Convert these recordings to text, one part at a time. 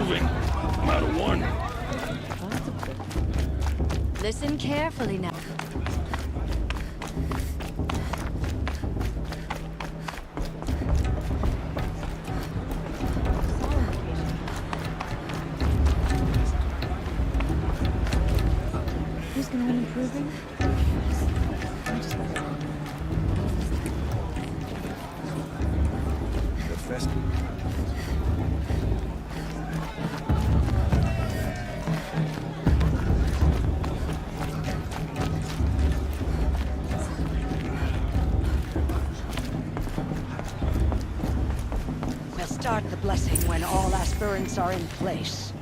improving. I'm out of one. Listen carefully now. Who's gonna win improving? The festival. We'll start the blessing when all aspirants are in place.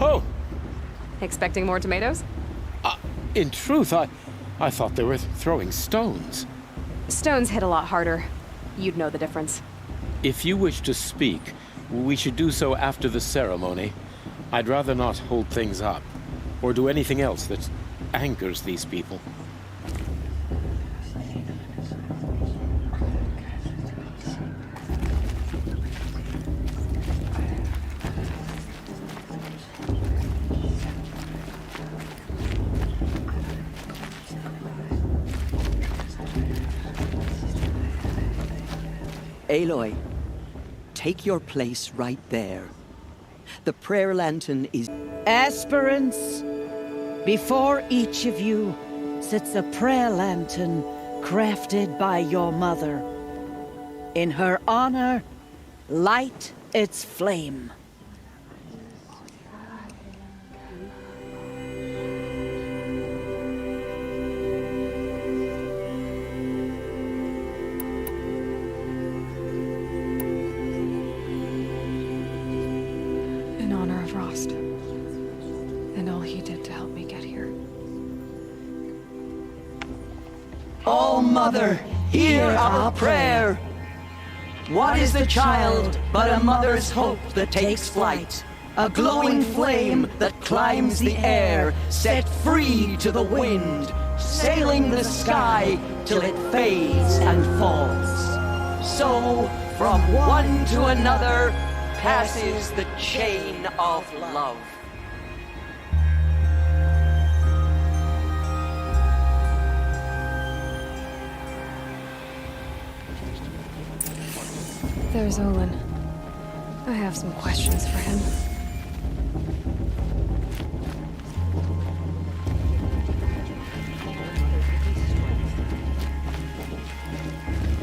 Oh! Expecting more tomatoes? In truth, I thought they were throwing stones. Stones hit a lot harder. You'd know the difference. If you wish to speak, we should do so after the ceremony. I'd rather not hold things up, or do anything else that angers these people. Aloy, take your place right there. The prayer lantern is... Aspirants, before each of you sits a prayer lantern crafted by your mother. In her honor, light its flame. In honor of Rost. And all he did to help me get here. All Mother, hear our prayer. What is the child but a mother's hope that takes flight? A glowing flame that climbs the air, set free to the wind, sailing the sky till it fades and falls. So, from one to another, passes the chain of love. There's Olin. I have some questions for him.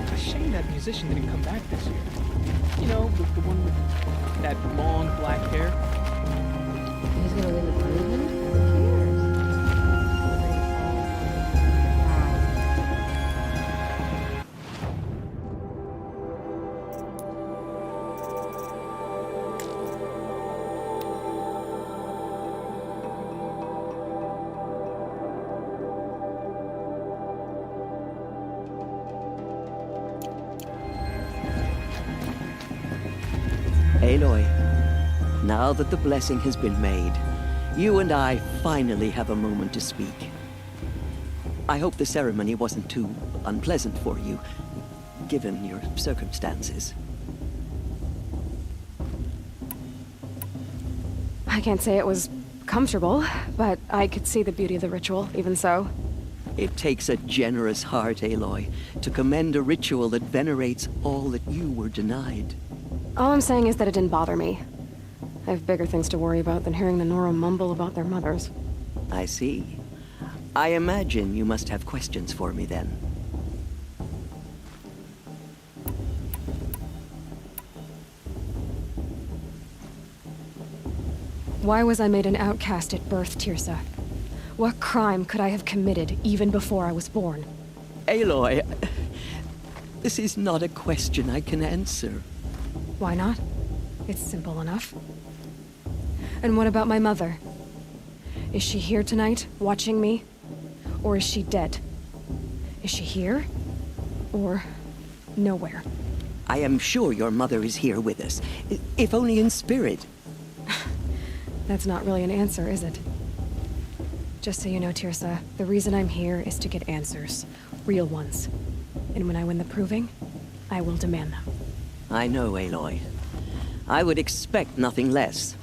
It's a shame that musician didn't come back this year. You know, the one with that long black hair. He's gonna win the Cleveland? Who Aloy, now that the blessing has been made, you and I finally have a moment to speak. I hope the ceremony wasn't too unpleasant for you, given your circumstances. I can't say it was comfortable, but I could see the beauty of the ritual, even so. It takes a generous heart, Aloy, to commend a ritual that venerates all that you were denied. All I'm saying is that it didn't bother me. I have bigger things to worry about than hearing the Nora mumble about their mothers. I see. I imagine you must have questions for me then. Why was I made an outcast at birth, Tirsa? What crime could I have committed even before I was born? Aloy, this is not a question I can answer. Why not? It's simple enough. And what about my mother? Is she here tonight, watching me? Or is she dead? Is she here? Or nowhere? I am sure your mother is here with us, if only in spirit. That's not really an answer, is it? Just so you know, Tirsa, the reason I'm here is to get answers. Real ones. And when I win the proving, I will demand them. I know, Aloy. I would expect nothing less.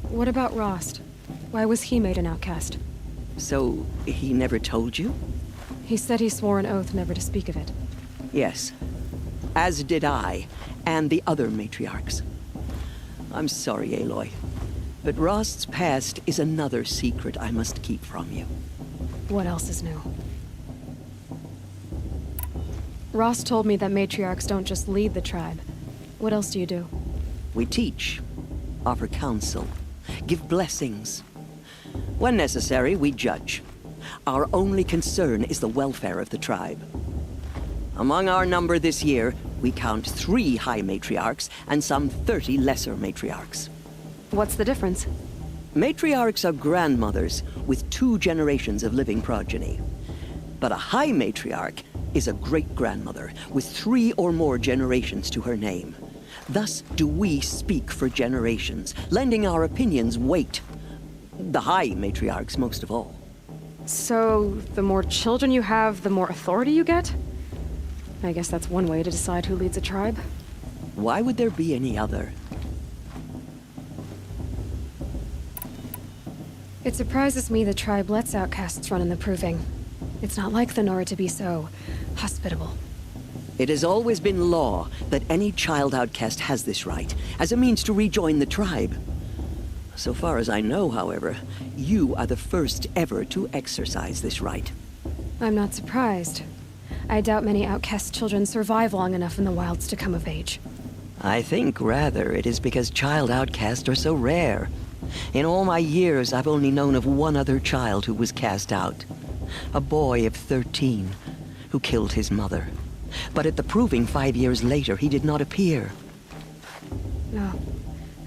What about Rost? Why was he made an outcast? So, he never told you? He said he swore an oath never to speak of it. Yes. As did I, and the other matriarchs. I'm sorry, Aloy. But Rost's past is another secret I must keep from you. What else is new? Rost told me that matriarchs don't just lead the tribe. What else do you do? We teach, offer counsel, give blessings. When necessary, we judge. Our only concern is the welfare of the tribe. Among our number this year, we count 3 high matriarchs and some 30 lesser matriarchs. What's the difference? Matriarchs are grandmothers with 2 generations of living progeny. But a high matriarch is a great-grandmother with 3 or more generations to her name. Thus do we speak for generations, lending our opinions weight. The high matriarchs most of all. So, the more children you have, the more authority you get? I guess that's one way to decide who leads a tribe. Why would there be any other? It surprises me the tribe lets outcasts run in the proving. It's not like the Nora to be so hospitable. It has always been law that any child outcast has this right, as a means to rejoin the tribe. So far as I know, however, you are the first ever to exercise this right. I'm not surprised. I doubt many outcast children survive long enough in the wilds to come of age. I think, rather, it is because child outcasts are so rare. In all my years, I've only known of one other child who was cast out. A boy of 13, who killed his mother. But at the proving 5 years later, he did not appear. No.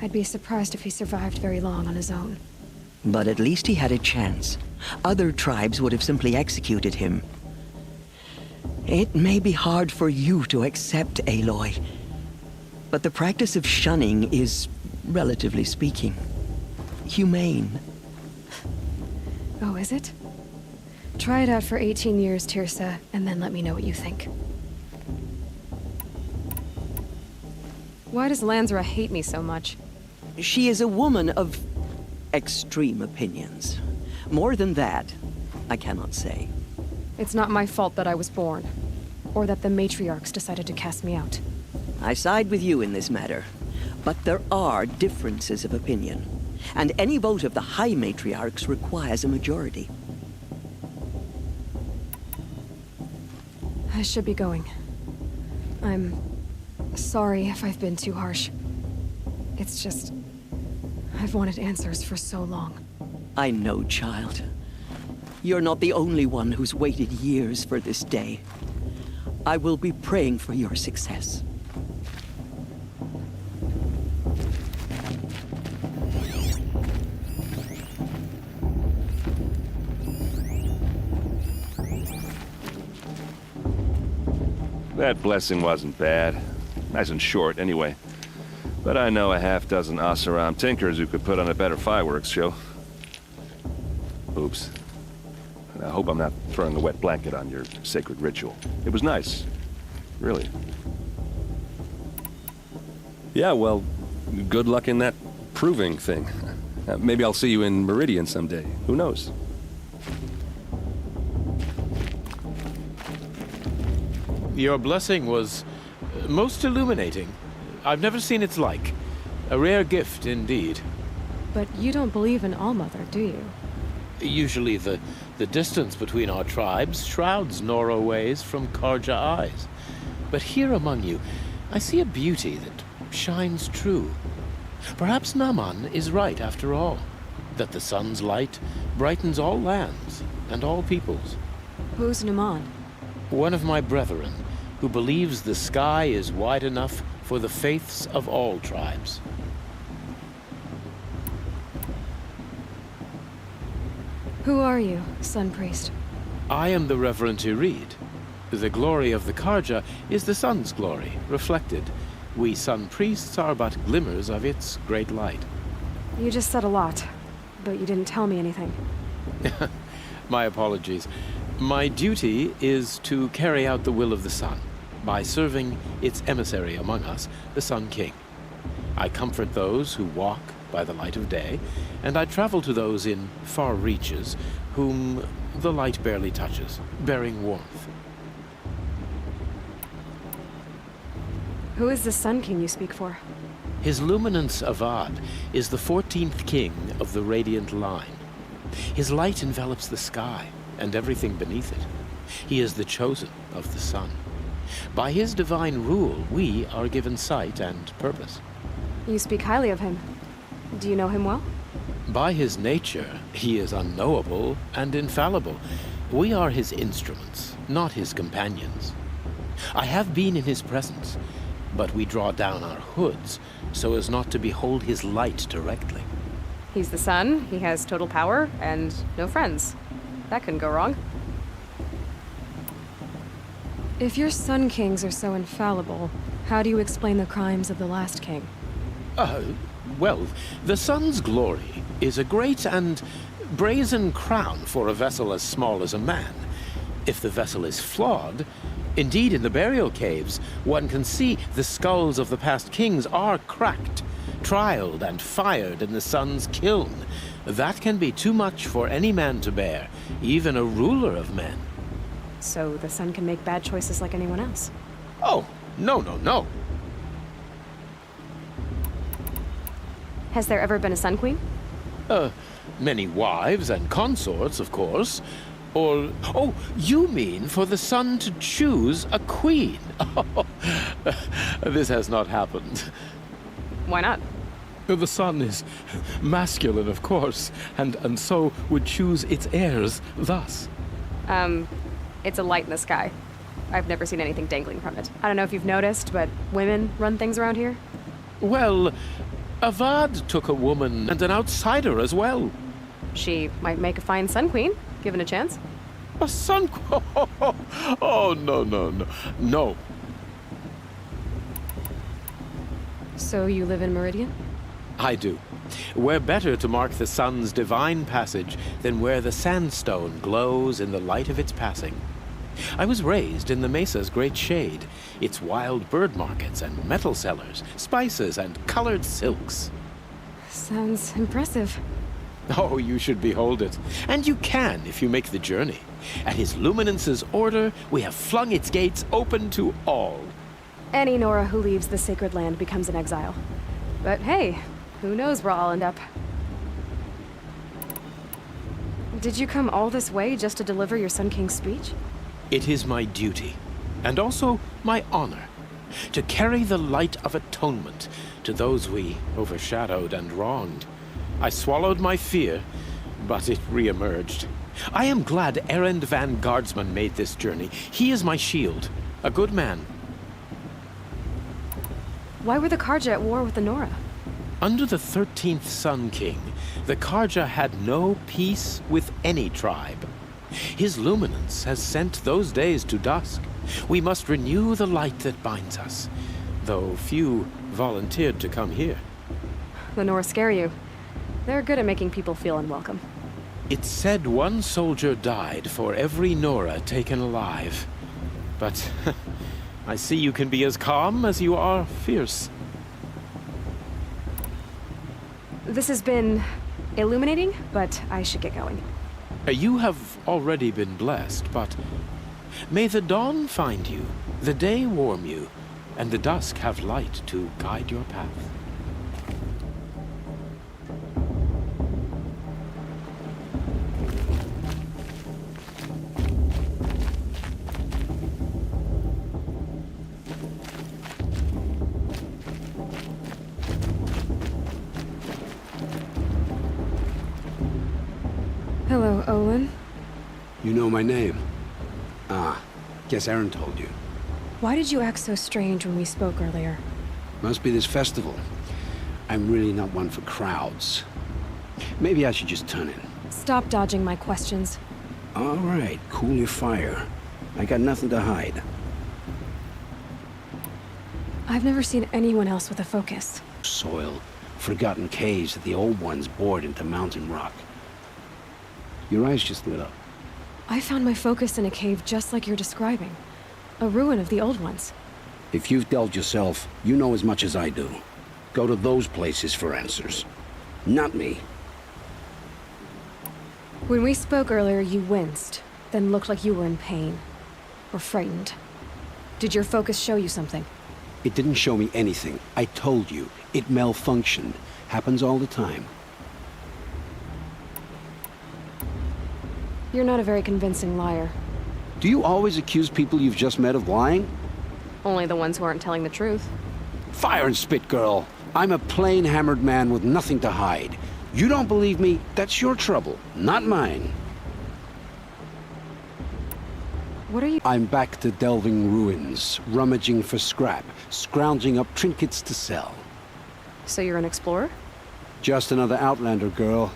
I'd be surprised if he survived very long on his own. But at least he had a chance. Other tribes would have simply executed him. It may be hard for you to accept, Aloy. But the practice of shunning is, relatively speaking, humane. Oh, is it? Try it out for 18 years, Tirsa, and then let me know what you think. Why does Lansra hate me so much? She is a woman of extreme opinions. More than that, I cannot say. It's not my fault that I was born, or that the matriarchs decided to cast me out. I side with you in this matter, but there are differences of opinion, and any vote of the high matriarchs requires a majority. I should be going. I'm sorry if I've been too harsh. It's just, I've wanted answers for so long. I know, child. You're not the only one who's waited years for this day. I will be praying for your success. That blessing wasn't bad. Nice and short, anyway. But I know a half-dozen Oseram tinkers who could put on a better fireworks show. Oops. I hope I'm not throwing a wet blanket on your sacred ritual. It was nice. Really. Yeah, well, good luck in that proving thing. Maybe I'll see you in Meridian someday. Who knows? Your blessing was most illuminating. I've never seen its like. A rare gift indeed. But you don't believe in Allmother, do you? Usually the distance between our tribes shrouds Nora ways from Karja eyes. But here among you, I see a beauty that shines true. Perhaps Naman is right after all, that the sun's light brightens all lands and all peoples. Who's Naman? One of my brethren, who believes the sky is wide enough for the faiths of all tribes. Who are you, Sun Priest? I am the Reverend Irid. The glory of the Karja is the sun's glory, reflected. We Sun Priests are but glimmers of its great light. You just said a lot. but you didn't tell me anything. My apologies. My duty is to carry out the will of the sun by serving its emissary among us, the Sun King. I comfort those who walk by the light of day, and I travel to those in far reaches whom the light barely touches, bearing warmth. Who is the Sun King you speak for? His Luminance Avad is the 14th king of the Radiant Line. His light envelops the sky and everything beneath it. He is the chosen of the sun. By his divine rule, we are given sight and purpose. You speak highly of him. Do you know him well? By his nature, he is unknowable and infallible. We are his instruments, not his companions. I have been in his presence, but we draw down our hoods so as not to behold his light directly. He's the sun, he has total power, and no friends. That couldn't go wrong. If your Sun Kings are so infallible, how do you explain the crimes of the last king? Well, the sun's glory is a great and brazen crown for a vessel as small as a man. If the vessel is flawed, indeed in the burial caves, one can see the skulls of the past kings are cracked, trialed and fired in the sun's kiln. That can be too much for any man to bear, even a ruler of men. So the sun can make bad choices like anyone else? Oh, no. Has there ever been a Sun Queen? Many wives and consorts, of course. Or, oh, you mean for the sun to choose a queen? This has not happened. Why not? The sun is masculine, of course, and so would choose its heirs thus. It's a light in the sky. I've never seen anything dangling from it. I don't know if you've noticed, but women run things around here. Well, Avad took a woman and an outsider as well. She might make a fine Sun Queen, given a chance. A sun... Oh, no. No. So you live in Meridian? I do. Where better to mark the sun's divine passage than where the sandstone glows in the light of its passing. I was raised in the mesa's great shade, its wild bird markets and metal cellars, spices and colored silks. Sounds impressive. Oh, you should behold it. And you can if you make the journey. At his luminance's order, we have flung its gates open to all. Any Nora who leaves the sacred land becomes an exile. But hey, who knows where I'll end up. Did you come all this way just to deliver your Sun King's speech? It is my duty, and also my honor, to carry the light of atonement to those we overshadowed and wronged. I swallowed my fear, but it re-emerged. I am glad Erend van Guardsman made this journey. He is my shield, a good man. Why were the Karja at war with the Nora? Under the 13th Sun King, the Karja had no peace with any tribe. His luminance has sent those days to dusk. We must renew the light that binds us, though few volunteered to come here. The Nora scare you. They're good at making people feel unwelcome. It's said one soldier died for every Nora taken alive. But I see you can be as calm as you are fierce. This has been illuminating, but I should get going. You have already been blessed, but may the dawn find you, the day warm you, and the dusk have light to guide your path. Hello, Olin. You know my name? Ah, guess Aaron told you. Why did you act so strange when we spoke earlier? Must be this festival. I'm really not one for crowds. Maybe I should just turn in. Stop dodging my questions. All right, cool your fire. I got nothing to hide. I've never seen anyone else with a focus. Soil. Forgotten caves that the old ones bored into mountain rock. Your eyes just lit up. I found my focus in a cave just like you're describing. A ruin of the old ones. If you've delved yourself, you know as much as I do. Go to those places for answers. Not me. When we spoke earlier, you winced, then looked like you were in pain. Or frightened. Did your focus show you something? It didn't show me anything. I told you. It malfunctioned. Happens all the time. You're not a very convincing liar. Do you always accuse people you've just met of lying? Only the ones who aren't telling the truth. Fire and spit, girl. I'm a plain hammered man with nothing to hide. You don't believe me? That's your trouble, not mine. What are you— I'm back to delving ruins, rummaging for scrap, scrounging up trinkets to sell. So you're an explorer? Just another Outlander, girl.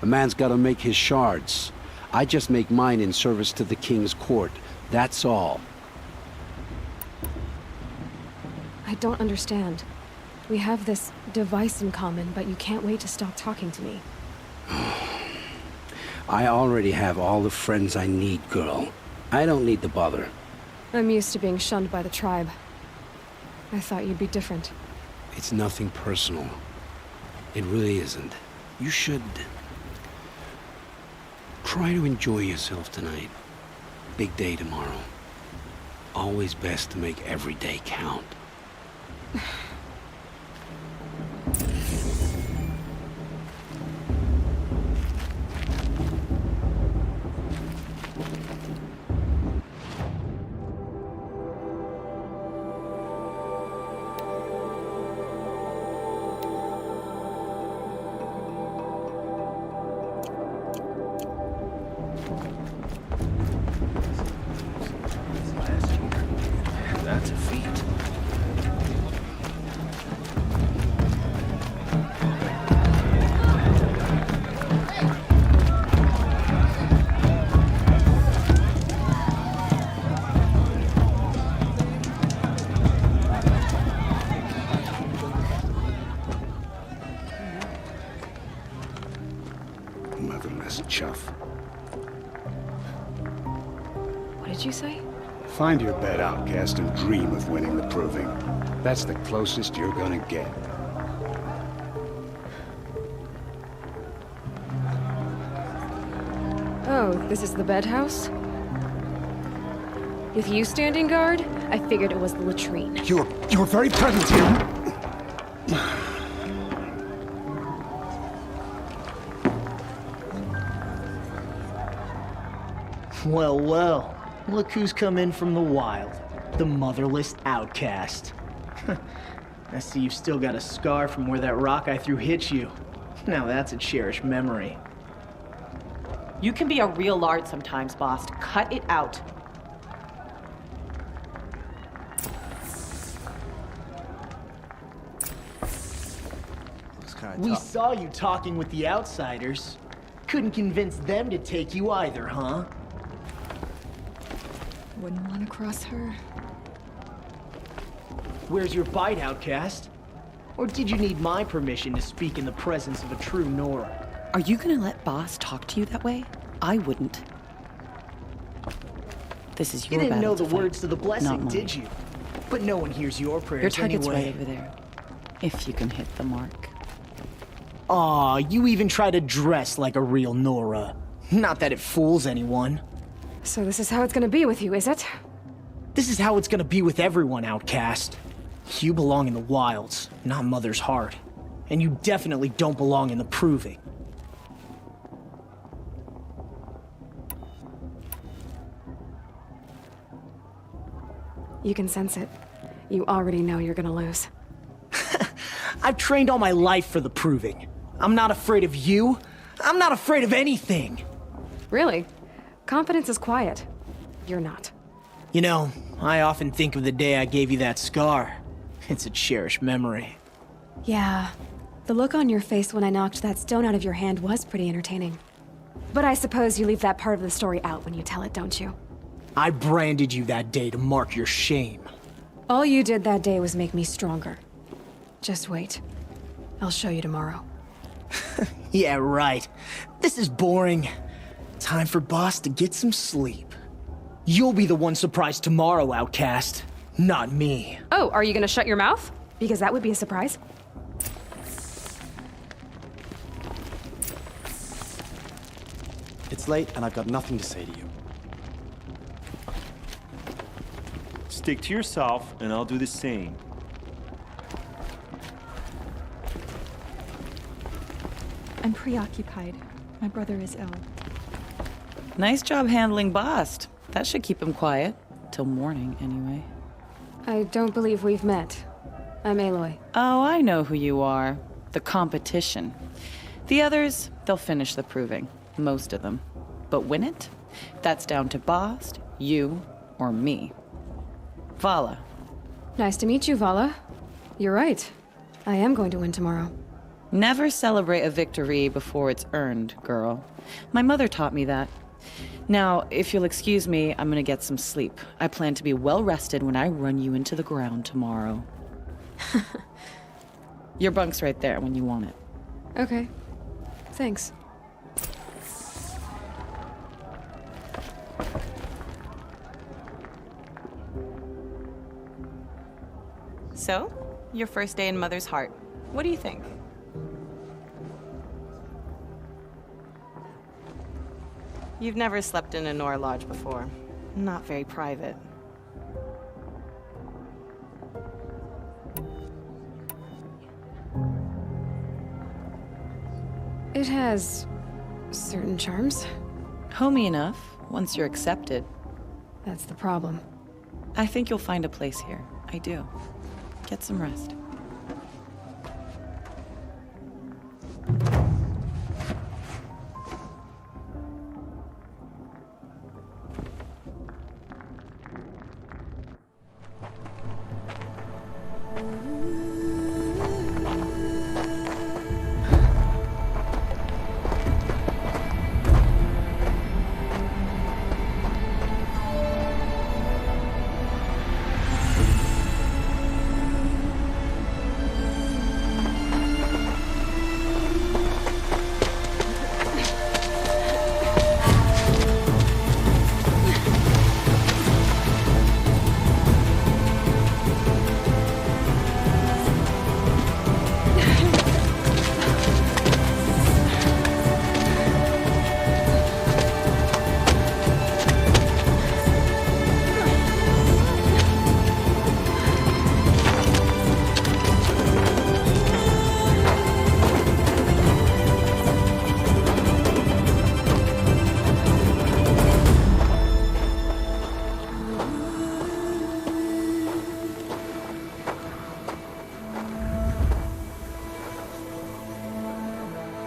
A man's gotta make his shards. I just make mine in service to the king's court. That's all. I don't understand. We have this device in common, but you can't wait to stop talking to me. I already have all the friends I need, girl. I don't need the bother. I'm used to being shunned by the tribe. I thought you'd be different. It's nothing personal. It really isn't. You should try to enjoy yourself tonight. Big day tomorrow. Always best to make every day count. That's a feat. Motherless chuff. What did you say? Find your bed, outcast, and dream of winning the proving. That's the closest you're gonna get. Oh, this is the bedhouse? With you standing guard, I figured it was the latrine. Your very presence here. Well, well. Look who's come in from the wild. The motherless outcast. I see you've still got a scar from where that rock I threw hit you. Now that's a cherished memory. You can be a real lard sometimes, boss. Cut it out. We saw you talking with the outsiders. Couldn't convince them to take you either, huh? Wouldn't want to cross her. Where's your bite, outcast? Or did you need my permission to speak in the presence of a true Nora? Are you gonna let boss talk to you that way? I wouldn't. This is your You didn't know the battle to fight, words to the not blessing, mine. did you? But no one hears your prayers Your target's anyway. right over there. If you can hit the mark. Aw, you even try to dress like a real Nora. Not that it fools anyone. So this is how it's gonna be with you, is it? This is how it's gonna be with everyone, outcast. You belong in the wilds, not Mother's heart. And you definitely don't belong in the proving. You can sense it. You already know you're gonna lose. I've trained all my life for the proving. I'm not afraid of you. I'm not afraid of anything. Really? Confidence is quiet. You're not. You know, I often think of the day I gave you that scar. It's a cherished memory. Yeah. The look on your face when I knocked that stone out of your hand was pretty entertaining. But I suppose you leave that part of the story out when you tell it, don't you? I branded you that day to mark your shame. All you did that day was make me stronger. Just wait. I'll show you tomorrow. Yeah, right. This is boring. Time for Boss to get some sleep. You'll be the one surprised tomorrow, Outcast. Not me. Oh, are you gonna shut your mouth? Because that would be a surprise. It's late, and I've got nothing to say to you. Stick to yourself, and I'll do the same. I'm preoccupied. My brother is ill. Nice job handling Bast. That should keep him quiet. Till morning, anyway. I don't believe we've met. I'm Aloy. Oh, I know who you are. The competition. The others, they'll finish the proving. Most of them. But win it? That's down to Bast, you, or me. Vala. Nice to meet you, Vala. You're right. I am going to win tomorrow. Never celebrate a victory before it's earned, girl. My mother taught me that. Now, if you'll excuse me, I'm gonna get some sleep. I plan to be well rested when I run you into the ground tomorrow. Your bunk's right there when you want it. Okay. Thanks. So, your first day in Mother's Heart. What do you think? You've never slept in a Nora Lodge before. Not very private. It has certain charms. Homey enough, once you're accepted. That's the problem. I think you'll find a place here. I do. Get some rest.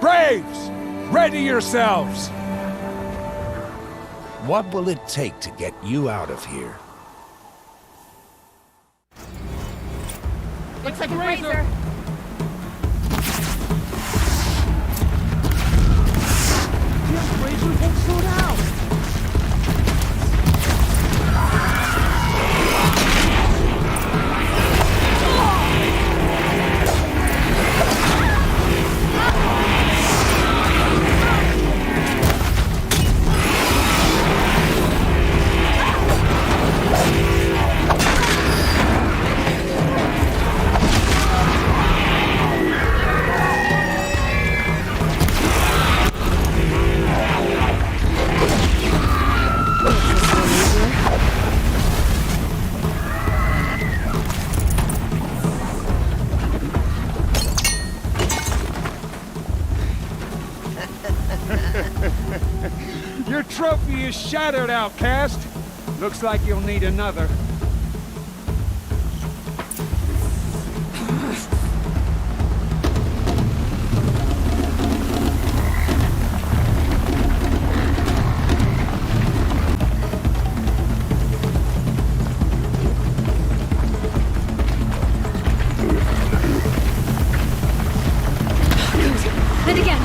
Braves! Ready yourselves! What will it take to get you out of here? Looks like a razor. Razor won't slow down! Your trophy is shattered, Outcast. Looks like you'll need another. And again.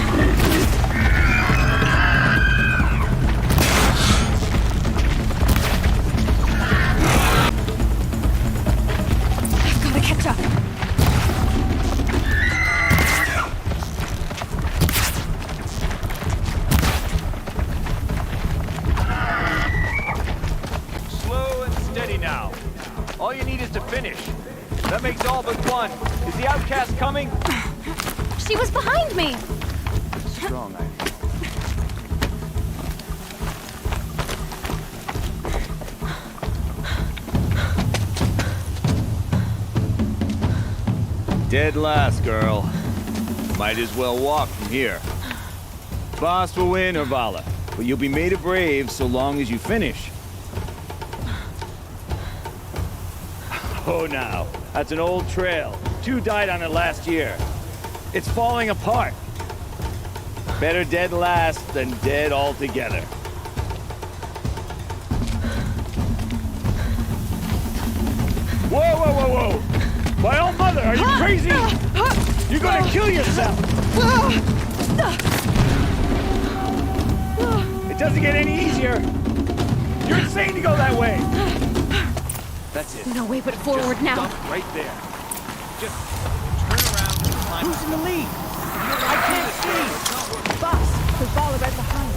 All you need is to finish. That makes all but one. Is the outcast coming? She was behind me! Strong, I Dead last, girl. Might as well walk from here. Boss will win, or Vala, but you'll be made a brave so long as you finish. Oh, now, that's an old trail. 2 died on it last year. It's falling apart. Better dead last than dead altogether. Whoa, whoa, whoa, whoa! My own mother, are you crazy? You're gonna kill yourself! It doesn't get any easier! You're insane to go that way! That's it. No way but forward now. Stop right there. Just turn around and climb. Who's in the lead? I can't see! Boss, there's Vala right behind.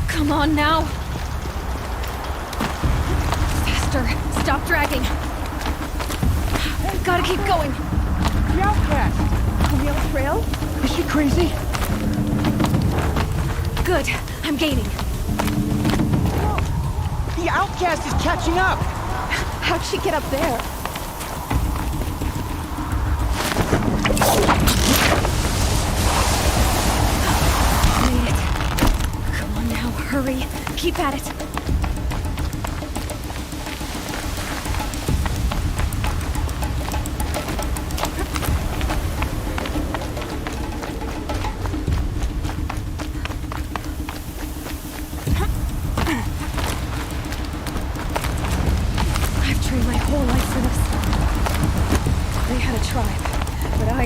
Come on now! Faster! Stop dragging! Gotta keep going! The outcast! On the other trail? Is she crazy? Good. I'm gaining. The outcast is catching up! How'd she get up there? Made it. Come on now, hurry. Keep at it.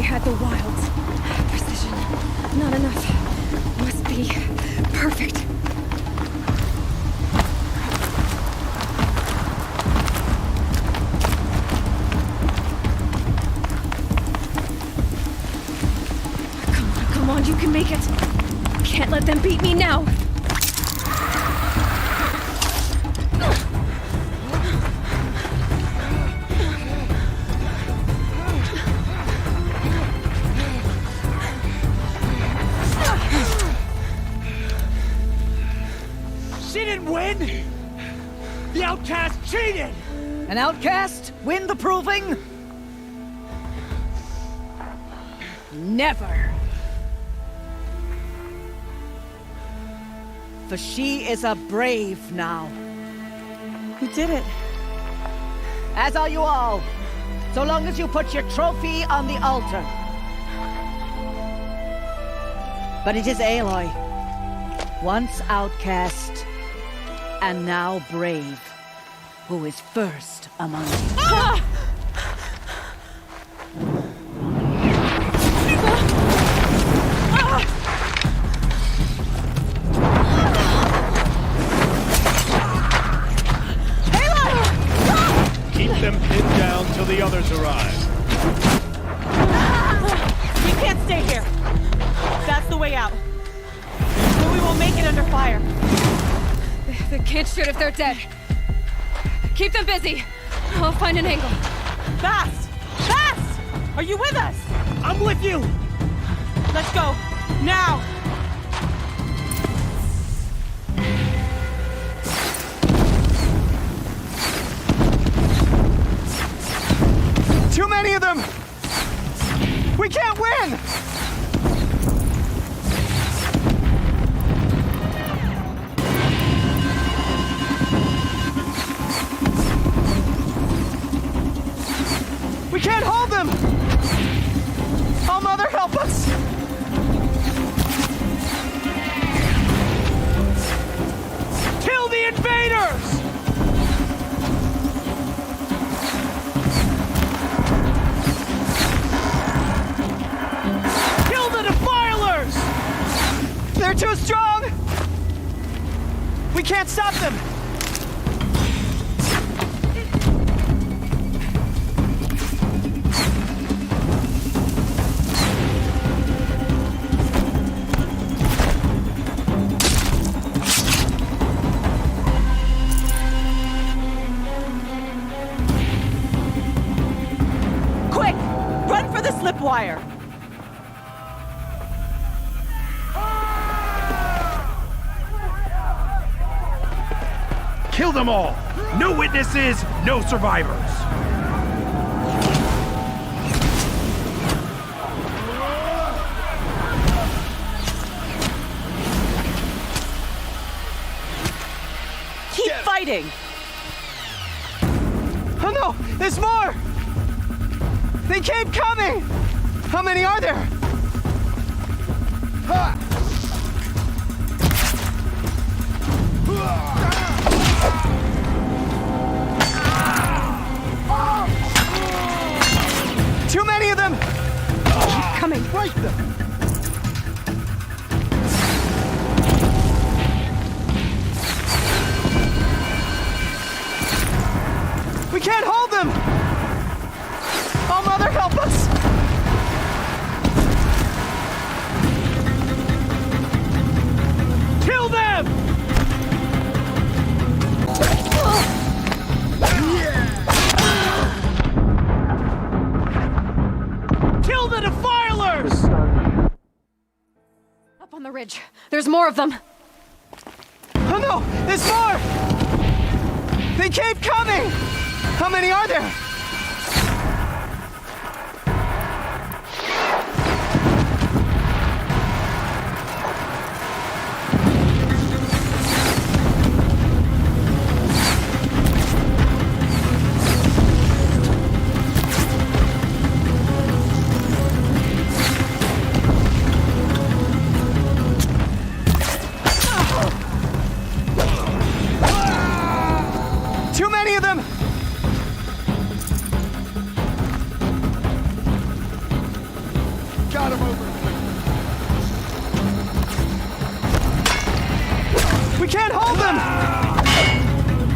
Had the wilds. Precision. Not enough. Must be perfect. Come on, you can make it. Can't let them beat me now. The outcast cheated! An outcast? Win the proving? Never. For she is a brave now. You did it. As are you all. So long as you put your trophy on the altar. But it is Aloy. Once outcast, and now brave, who is first among you. Ah! Keep them pinned down till the others arrive. We can't stay here. That's the way out. But we won't make it under fire. They can't shoot if they're dead. Keep them busy. I'll find an angle. Fast! Fast! Are you with us? I'm with you! Let's go. Now! Too many of them! We can't win! We can't hold them! Oh, Mother, help us! Kill the invaders! Kill the defilers! They're too strong! We can't stop them! Kill them all! No witnesses, no survivors! Keep fighting! Oh no! There's more! They keep coming! How many are there? Too many of them! Keep coming! Fight them! We can't hold them! Oh, Mother, help us! Kill them! Kill the defilers! Up on the ridge. There's more of them. Oh no! There's more! They keep coming! How many are there? Too many of them! Got him over. We can't hold them!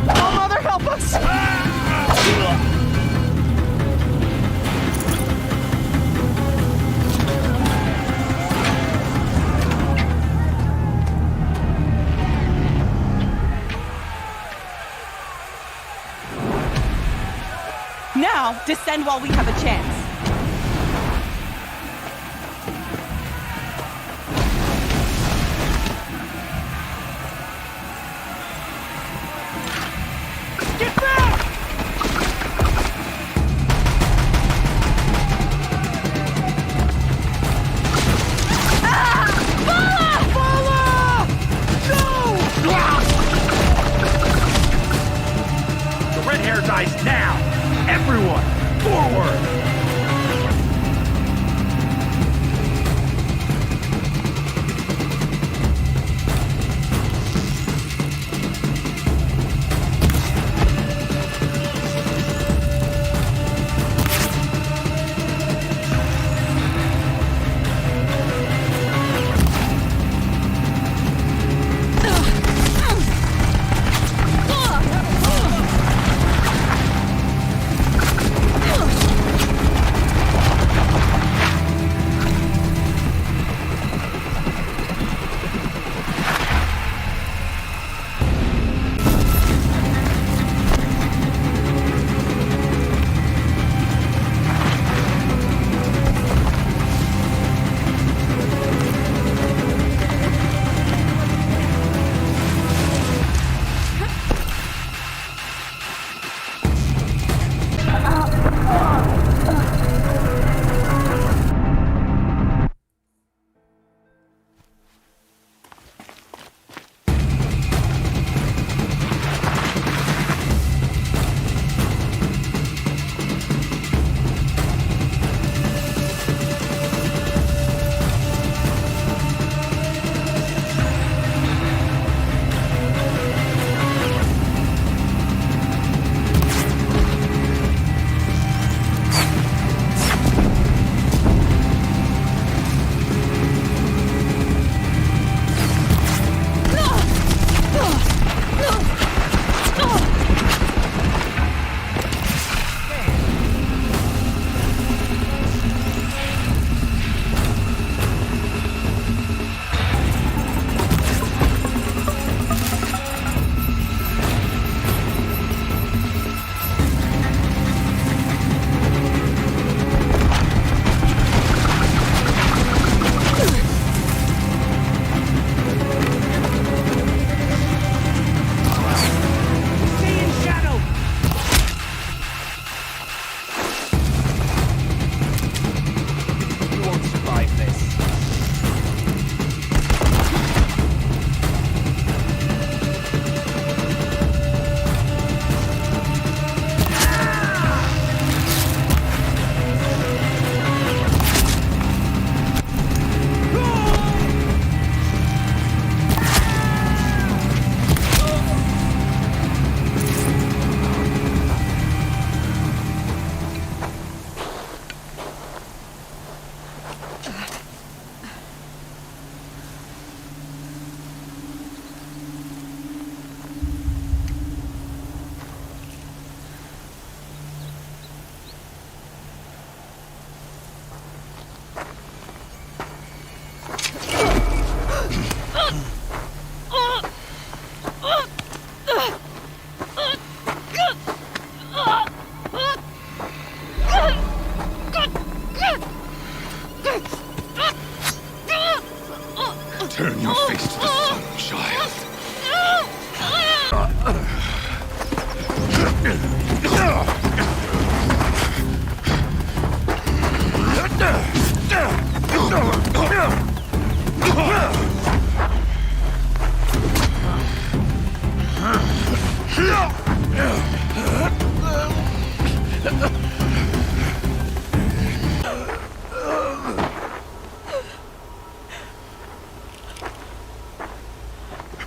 Oh, Mother, help us! Now, descend while we have a chance. Get back! The red hair dies now! Everyone, forward!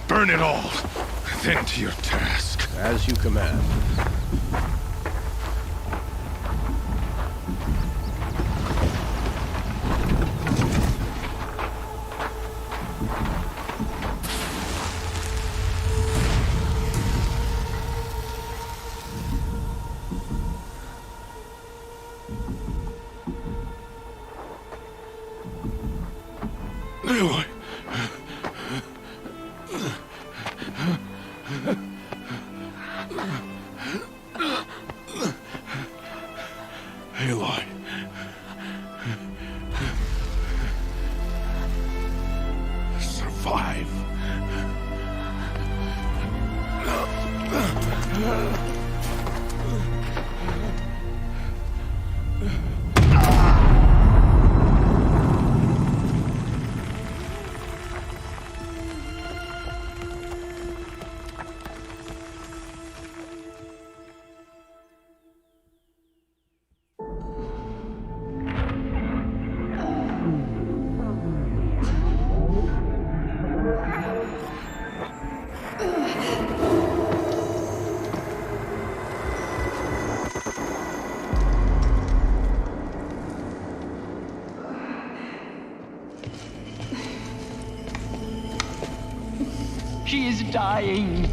Burn it all, then to your task. As you command. Aloy. Aloy. Survive. She is dying.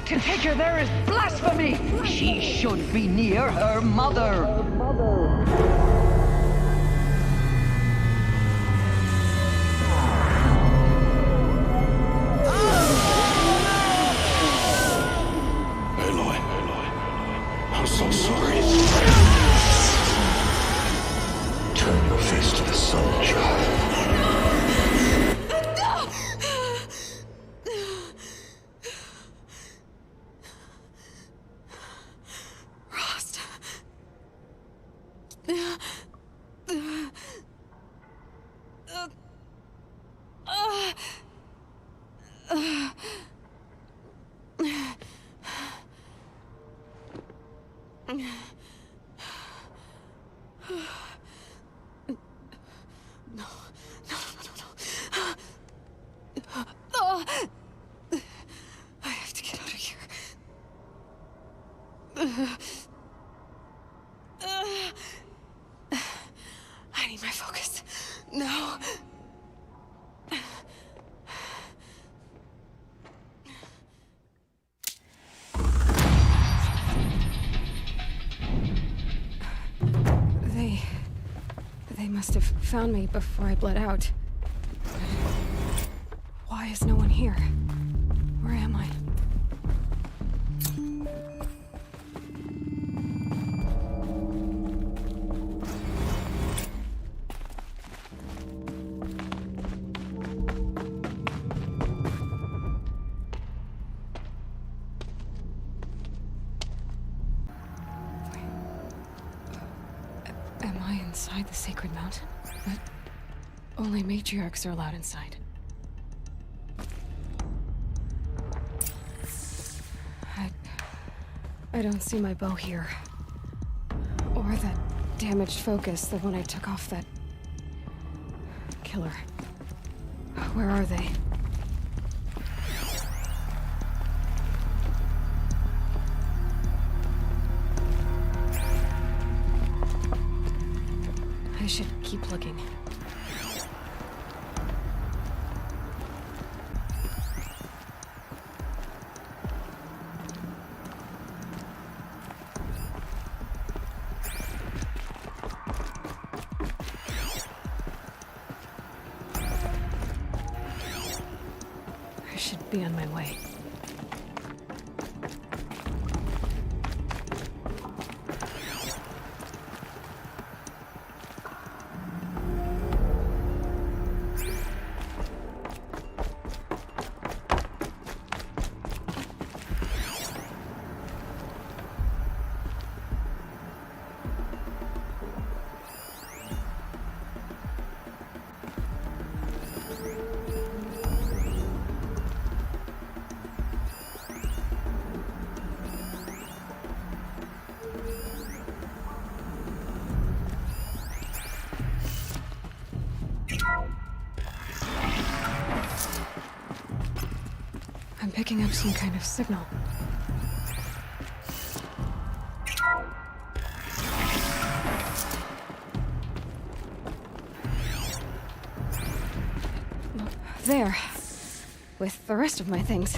To take her there is blasphemy. She should be near her mother. I'm so sorry. Turn your face to the sun, child. Rost. I have to get out of here. I need my focus. No. They must have found me before I bled out. Why is no one here? Where am I? Am I inside the sacred mountain? But only matriarchs are allowed inside. I don't see my bow here. Or that damaged focus, the one I took off that killer. Where are they? I should keep looking. I should be on my way. picking up some kind of signal. There. With the rest of my things.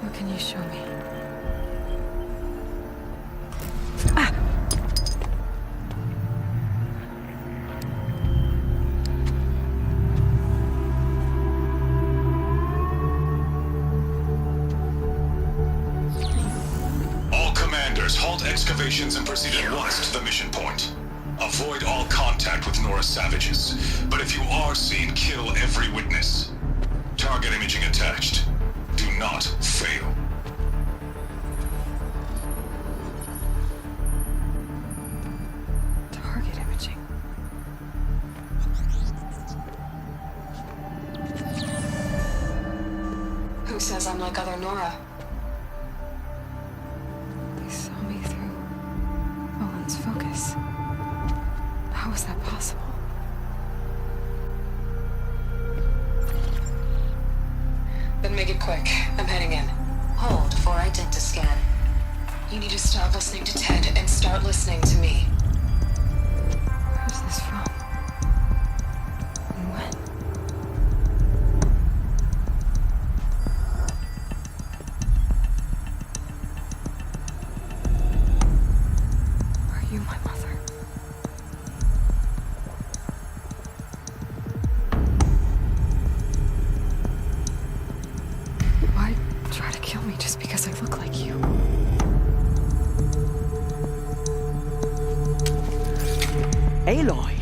What can you show me? All commanders, halt excavations and proceed at once to the mission point. Avoid all contact with Nora savages, but if you are seen, kill every witness. Target imaging attached. Do not fail. Target imaging. Who says I'm like other Nora? They saw me through Owen's focus. How is that possible? Then make it quick. I'm heading in. Hold for identiscan. You need to stop listening to Ted and start listening to me. Where's this from? And when? Are you my mother? Why try to kill me just because I look like you? Aloy,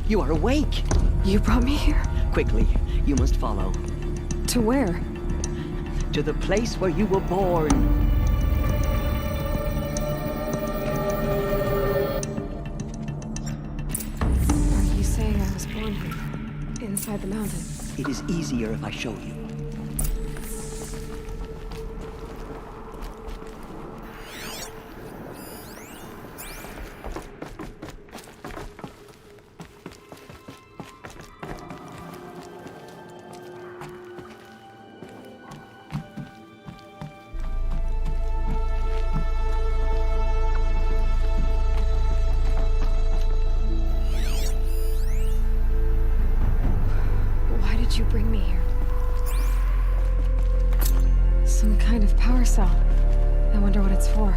you are awake. You brought me here? Quickly, you must follow. To where? To the place where you were born. Are you saying I was born here? Inside the mountain? It is easier if I show you. Why did you bring me here? Some kind of power cell. I wonder what it's for.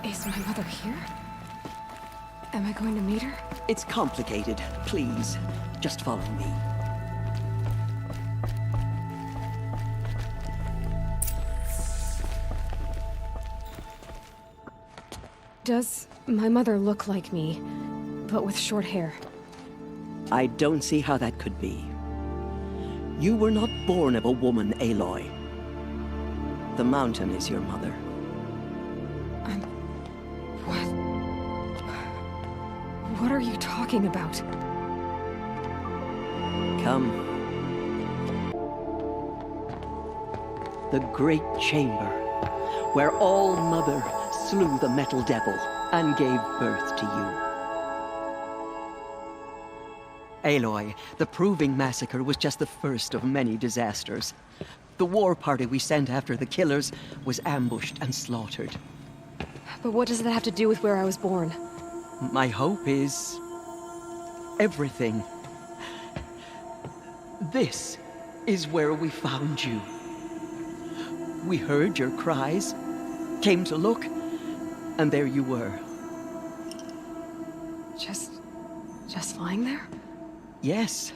Is my mother here? Am I going to meet her? It's complicated. Please, just follow me. Does my mother look like me, but with short hair? I don't see how that could be. You were not born of a woman, Aloy. The mountain is your mother. What are you talking about? Come. The great chamber, where All Mother slew the Metal Devil and gave birth to you. Aloy, the Proving Massacre was just the first of many disasters. The war party we sent after the killers was ambushed and slaughtered. But what does that have to do with where I was born? My hope is everything. This is where we found you. We heard your cries, came to look, and there you were. Just lying there? Yes.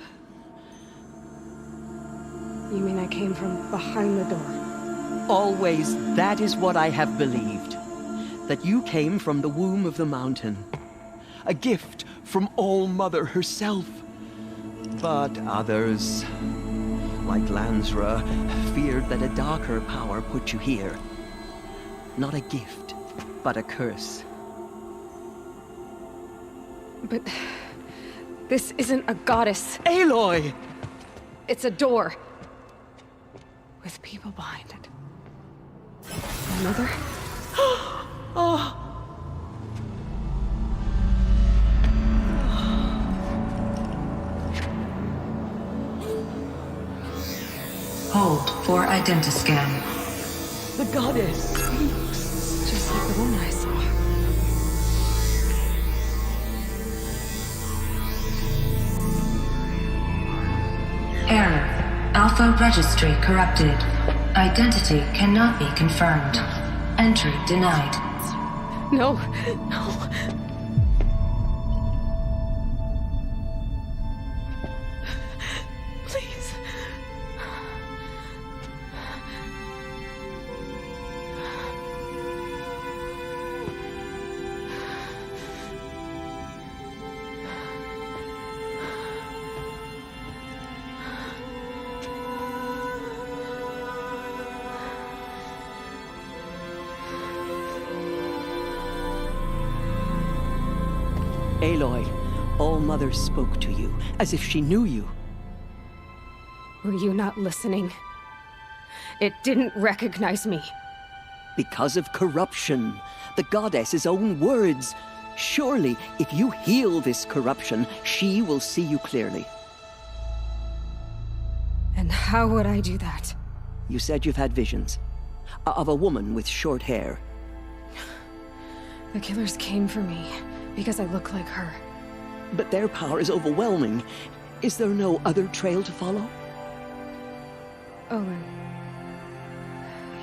You mean I came from behind the door? Always, that is what I have believed. That you came from the womb of the mountain. A gift from All-Mother herself. But others, like Lansra, feared that a darker power put you here. Not a gift, but a curse. But this isn't a goddess. Aloy! It's a door. With people behind it. My mother? Oh. Hold for identiscan. The goddess speaks. Just like the woman I saw. Error. Alpha registry corrupted. Identity cannot be confirmed. Entry denied. No, no. Please. Aloy, All-Mother spoke to you, as if she knew you. Were you not listening? It didn't recognize me. Because of corruption. The goddess's own words. Surely, if you heal this corruption, she will see you clearly. And how would I do that? You said you've had visions. Of a woman with short hair. The killers came for me because I look like her. But their power is overwhelming. Is there no other trail to follow? Owen.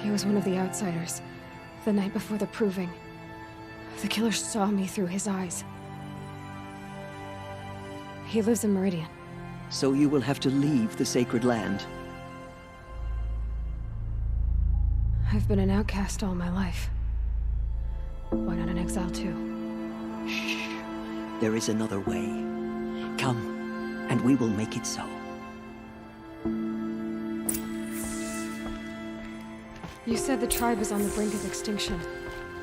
He was one of the outsiders. The night before the proving. The killer saw me through his eyes. He lives in Meridian. So you will have to leave the sacred land. I've been an outcast all my life. Why not an exile too? Shh. There is another way. Come, and we will make it so. You said the tribe is on the brink of extinction.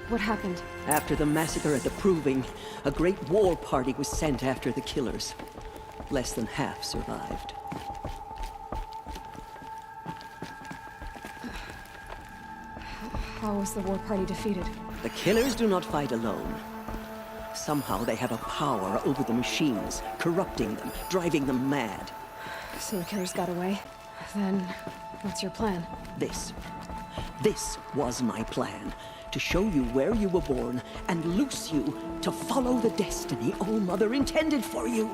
What happened? After the massacre at the Proving, a great war party was sent after the killers. Less than half survived. How was the war party defeated? The killers do not fight alone. Somehow they have a power over the machines, corrupting them, driving them mad. So the killers got away? Then, what's your plan? This was my plan. To show you where you were born, and loose you to follow the destiny All-Mother intended for you.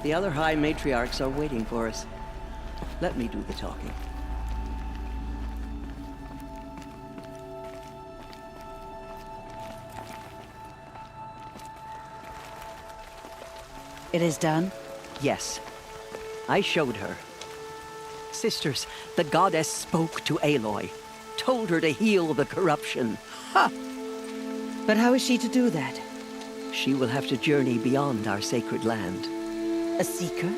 The other High Matriarchs are waiting for us. Let me do the talking. It is done? Yes. I showed her. Sisters, the goddess spoke to Aloy. Told her to heal the corruption. Ha! But how is she to do that? She will have to journey beyond our sacred land. A seeker?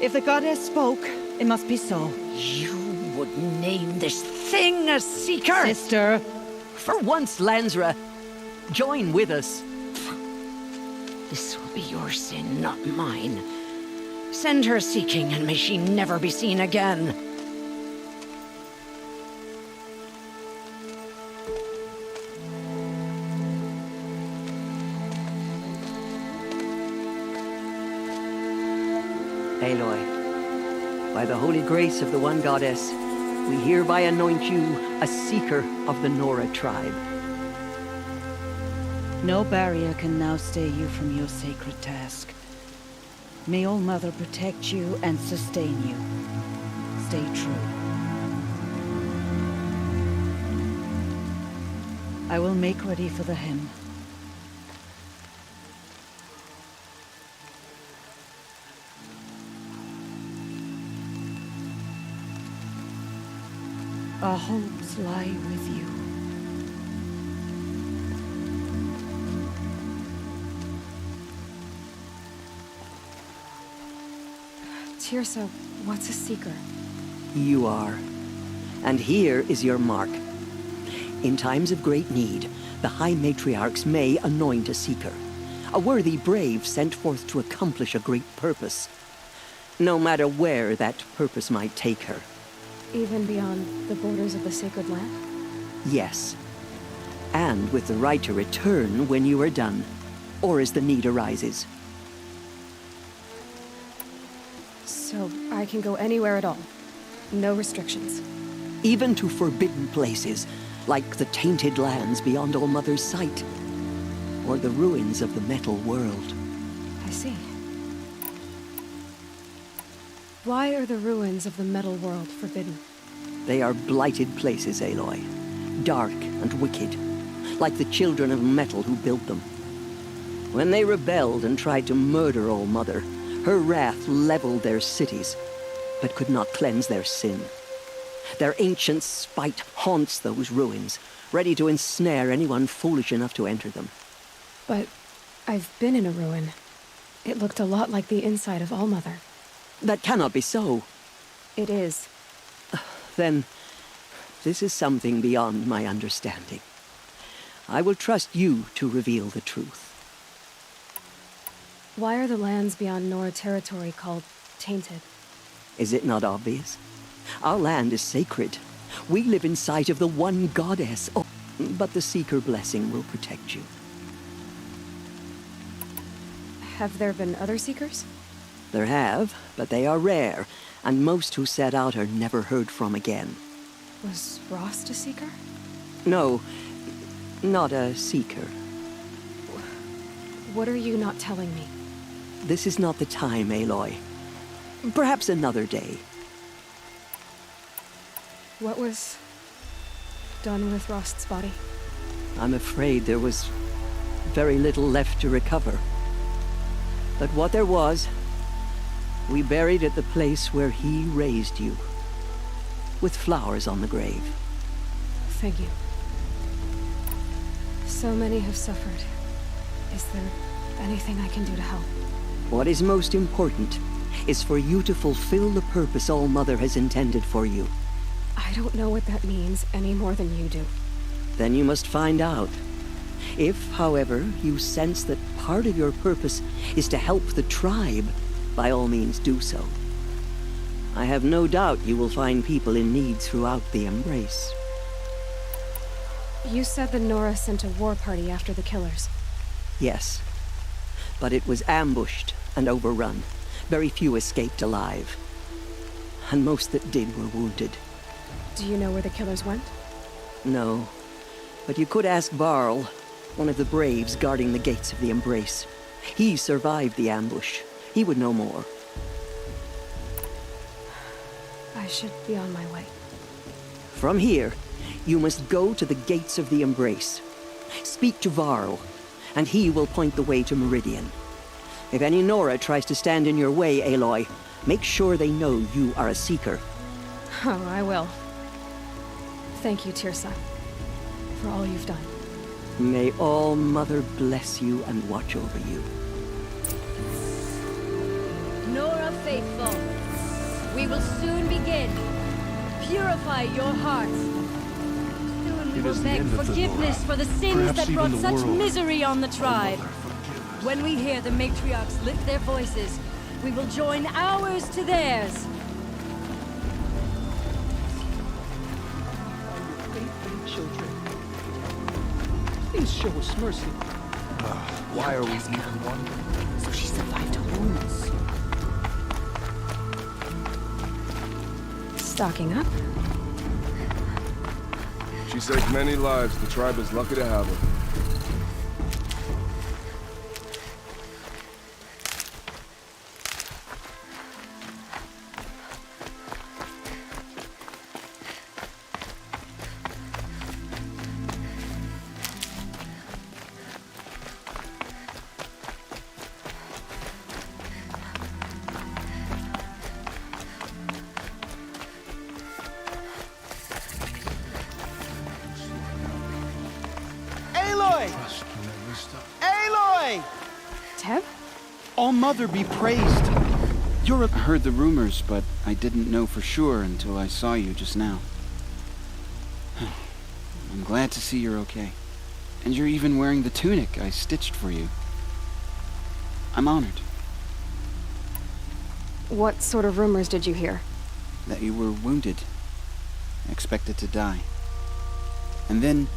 If the goddess spoke, it must be so. You would name this thing a seeker? Sister! For once, Lansra, join with us. This will be your sin, not mine. Send her seeking, and may she never be seen again. Aloy, by the holy grace of the one goddess, we hereby anoint you a seeker of the Nora tribe. No barrier can now stay you from your sacred task. May All-Mother protect you and sustain you. Stay true. I will make ready for the hymn. our hopes lie with you. Tirsa, what's a seeker? You are. And here is your mark. In times of great need, the High Matriarchs may anoint a seeker. A worthy brave sent forth to accomplish a great purpose. No matter where that purpose might take her. Even beyond the borders of the sacred land? Yes. And with the right to return when you are done, or as the need arises. So I can go anywhere at all? No restrictions? Even to forbidden places, like the tainted lands beyond All Mother's sight. Or the ruins of the metal world. I see. Why are the ruins of the metal world forbidden? They are blighted places, Aloy. Dark and wicked. Like the children of metal who built them. When they rebelled and tried to murder All Mother, her wrath leveled their cities, but could not cleanse their sin. Their ancient spite haunts those ruins, ready to ensnare anyone foolish enough to enter them. But I've been in a ruin. It looked a lot like the inside of All Mother. That cannot be so. It is. Then, this is something beyond my understanding. I will trust you to reveal the truth. Why are the lands beyond Nora territory called tainted? Is it not obvious? Our land is sacred. We live in sight of the one goddess. Oh, but the Seeker blessing will protect you. Have there been other Seekers? There have, but they are rare, and most who set out are never heard from again. Was Rost a Seeker? No, not a Seeker. What are you not telling me? This is not the time, Aloy. Perhaps another day. What was done with Rost's body? I'm afraid there was very little left to recover. But what there was, we buried at the place where he raised you, with flowers on the grave. Thank you. So many have suffered. Is there anything I can do to help? What is most important is for you to fulfill the purpose All Mother has intended for you. I don't know what that means any more than you do. Then you must find out. If, however, you sense that part of your purpose is to help the tribe, by all means do so. I have no doubt you will find people in need throughout the Embrace. You said the Nora sent a war party after the killers. Yes. But it was ambushed and overrun. Very few escaped alive. And most that did were wounded. Do you know where the killers went? No. But you could ask Varl, one of the braves guarding the gates of the Embrace. He survived the ambush. He would know more. I should be on my way. From here, you must go to the gates of the Embrace. Speak to Varl, and he will point the way to Meridian. If any Nora tries to stand in your way, Aloy, make sure they know you are a Seeker. Oh, I will. Thank you, Tirsa, for all you've done. May All Mother bless you and watch over you. Nora faithful, we will soon begin. Purify your hearts. Soon we will beg forgiveness for the sins that brought such misery on the tribe. When we hear the matriarchs lift their voices, we will join ours to theirs. Children, please show us mercy. Why are we even wondering? So she survived her wounds. Stocking up? She saved many lives. The tribe is lucky to have her. All Mother be praised. You're a... I heard the rumors, but I didn't know for sure until I saw you just now. I'm glad to see you're okay. And you're even wearing the tunic I stitched for you. I'm honored. What sort of rumors did you hear? That you were wounded. Expected to die. And then,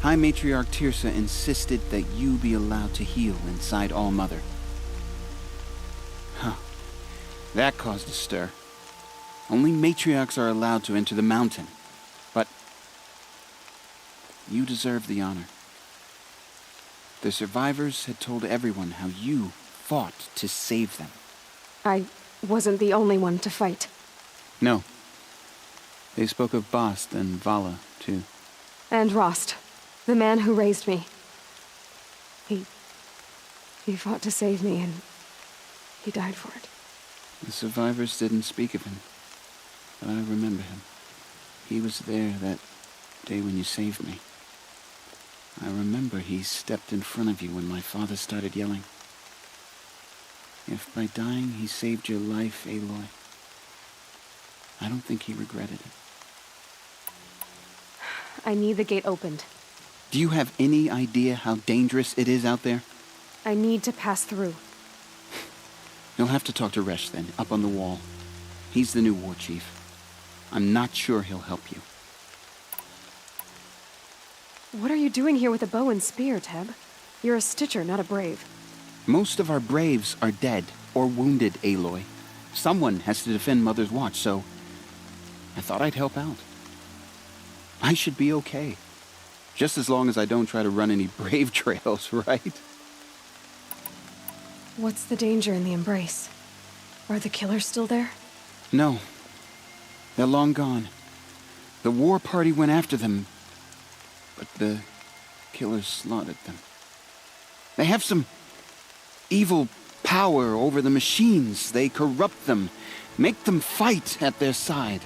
High Matriarch Tirsa insisted that you be allowed to heal inside All Mother. Huh. That caused a stir. Only matriarchs are allowed to enter the mountain. But you deserve the honor. The survivors had told everyone how you fought to save them. I wasn't the only one to fight. No. They spoke of Bast and Vala, too. And Rost, the man who raised me. He fought to save me, and he died for it. The survivors didn't speak of him, but I remember him. He was there that day when you saved me. I remember he stepped in front of you when my father started yelling. If by dying he saved your life, Aloy, I don't think he regretted it. I need the gate opened. Do you have any idea how dangerous it is out there? I need to pass through. You'll have to talk to Resh then, up on the wall. He's the new war chief. I'm not sure he'll help you. What are you doing here with a bow and spear, Teb? You're a Stitcher, not a Brave. Most of our Braves are dead or wounded, Aloy. Someone has to defend Mother's Watch, so I thought I'd help out. I should be okay. Just as long as I don't try to run any Brave trails, right? What's the danger in the Embrace? Are the killers still there? No. They're long gone. The war party went after them, but the killers slaughtered them. They have some evil power over the machines. They corrupt them, make them fight at their side.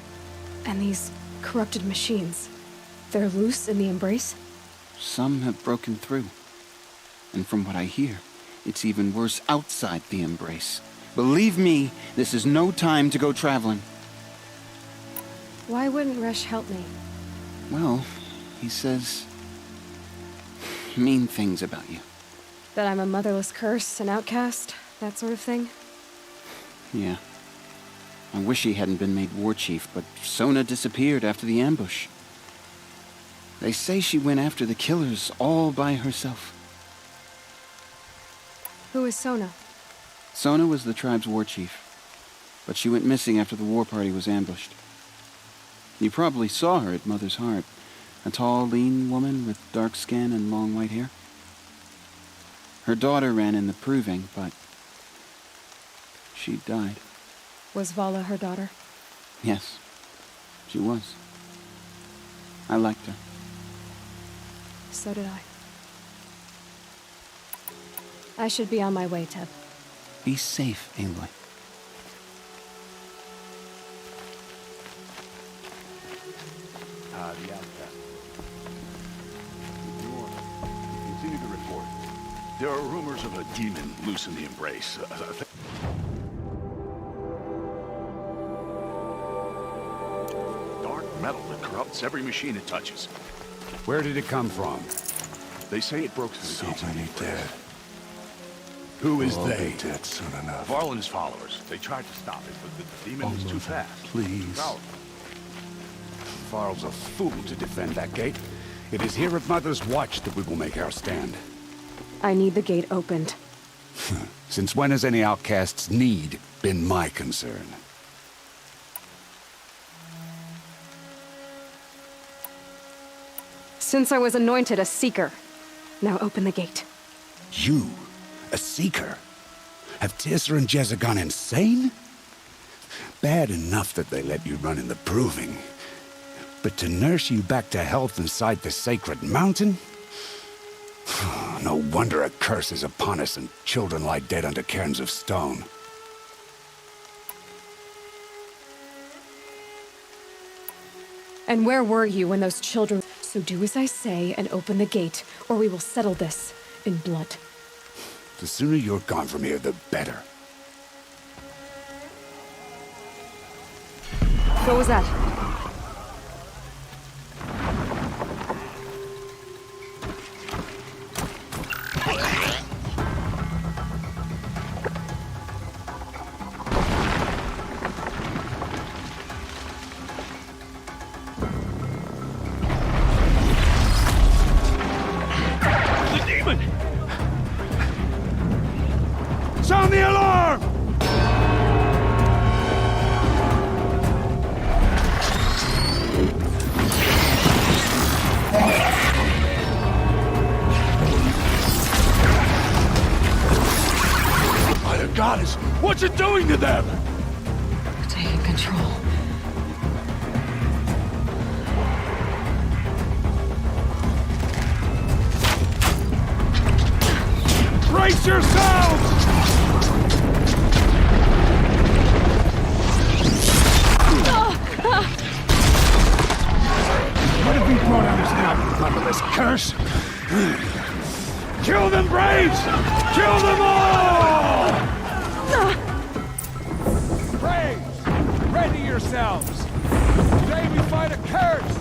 And these corrupted machines, they're loose in the Embrace? Some have broken through. And from what I hear, it's even worse outside the Embrace. Believe me, this is no time to go traveling. Why wouldn't Resh help me? Well, he says mean things about you. That I'm a motherless curse, an outcast, that sort of thing? Yeah. I wish he hadn't been made war chief, but Sona disappeared after the ambush. They say she went after the killers all by herself. Who is Sona? Sona was the tribe's war chief, but she went missing after the war party was ambushed. You probably saw her at Mother's Heart. A tall, lean woman with dark skin and long white hair. Her daughter ran in the proving, but she died. Was Vala her daughter? Yes, she was. I liked her. So did I. I should be on my way, Teb. Be safe, Aloy. The outcast. Continue to report. There are rumors of a demon loose in the Embrace. Dark metal that corrupts every machine it touches. Where did it come from? They say it broke through the gates. So many dead. Who is They'll all they? be dead soon enough. Varl and his followers. They tried to stop it, but the demon was too fast. Please. Powerful. Varl's a fool to defend that gate. It is here at Mother's Watch that we will make our stand. I need the gate opened. Since when has any outcast's need been my concern? Since I was anointed a Seeker. Now open the gate. You? A Seeker? Have Tirsa and Jezza gone insane? Bad enough that they let you run in the proving. But to nurse you back to health inside the sacred mountain? No wonder a curse is upon us and children lie dead under cairns of stone. And where were you when those children... So do as I say and open the gate, or we will settle this in blood. The sooner you're gone from here, the better. What was that? The demon! Sound the alarm! By the goddess, what's it doing to them? Taking control. Brace yourselves! What have we brought on us now under this curse? Kill them, Braves! Kill them all! Braves, ready yourselves! Today we fight a curse!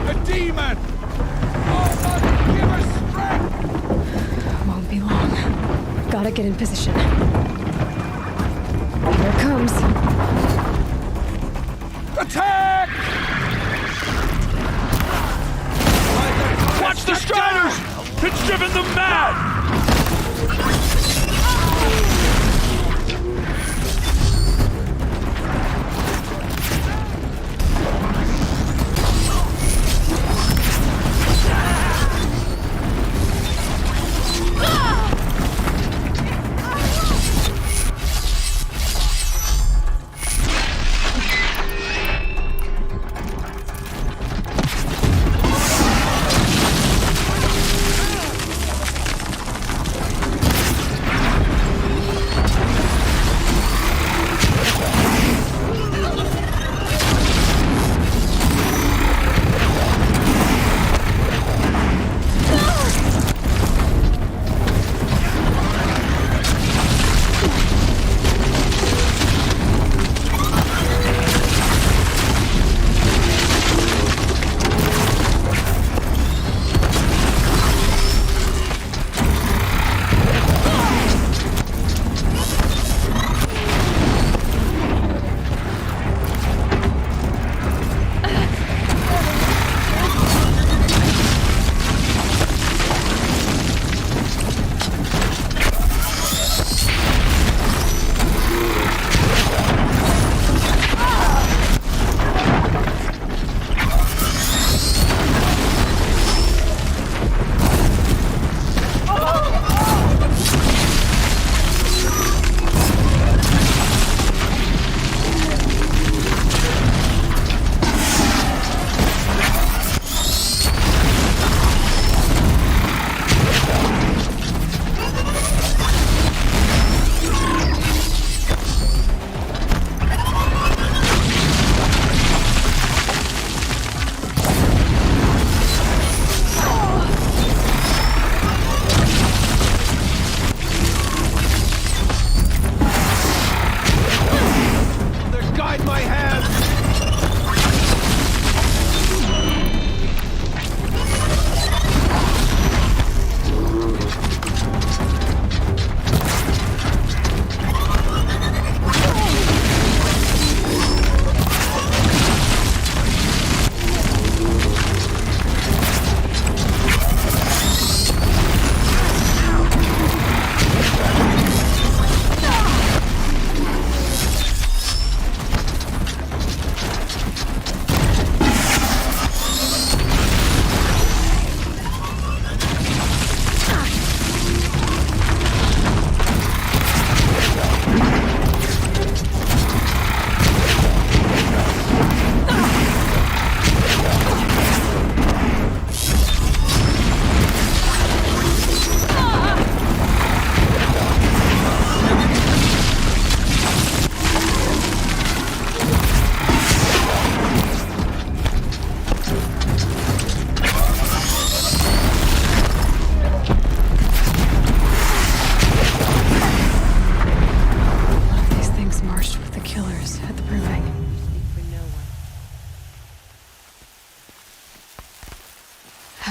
A demon! Oh, Mother, give us strength! Won't be long. Gotta get in position. Here it comes. Attack! Watch the Striders! It's driven them mad!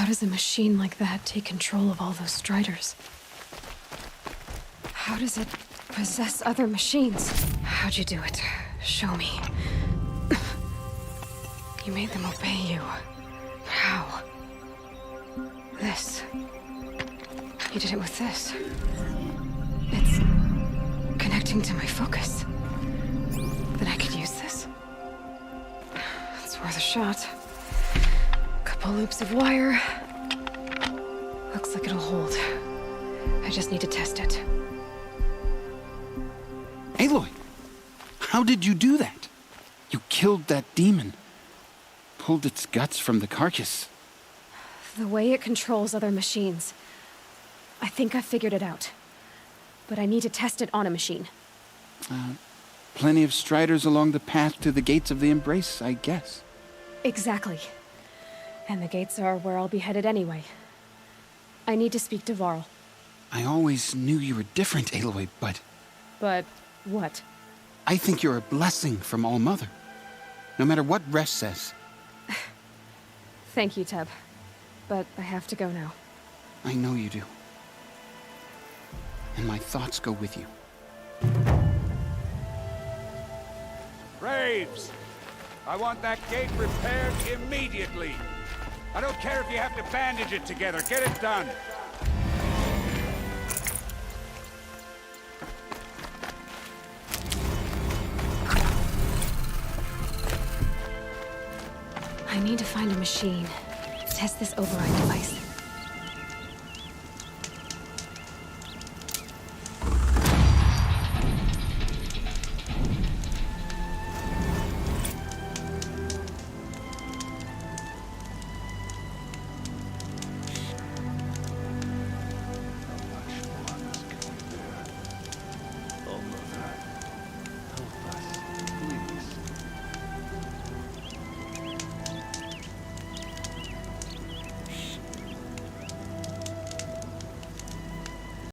How does a machine like that take control of all those Striders? How does it possess other machines? How'd you do it? Show me. You made them obey you. How? This. You did it with this. It's connecting to my focus. Then I could use this. It's worth a shot. Couple loops of wire. Looks like it'll hold. I just need to test it. Aloy, how did you do that? You killed that demon. Pulled its guts from the carcass. The way it controls other machines. I think I figured it out. But I need to test it on a machine. Plenty of Striders along the path to the gates of the Embrace, I guess. Exactly. And the gates are where I'll be headed anyway. I need to speak to Varl. I always knew you were different, Aloy, but... But what? I think you're a blessing from All Mother. No matter what Resh says. Thank you, Teb. But I have to go now. I know you do. And my thoughts go with you. Graves! I want that gate repaired immediately. I don't care if you have to bandage it together. Get it done. I need to find a machine. Test this override device.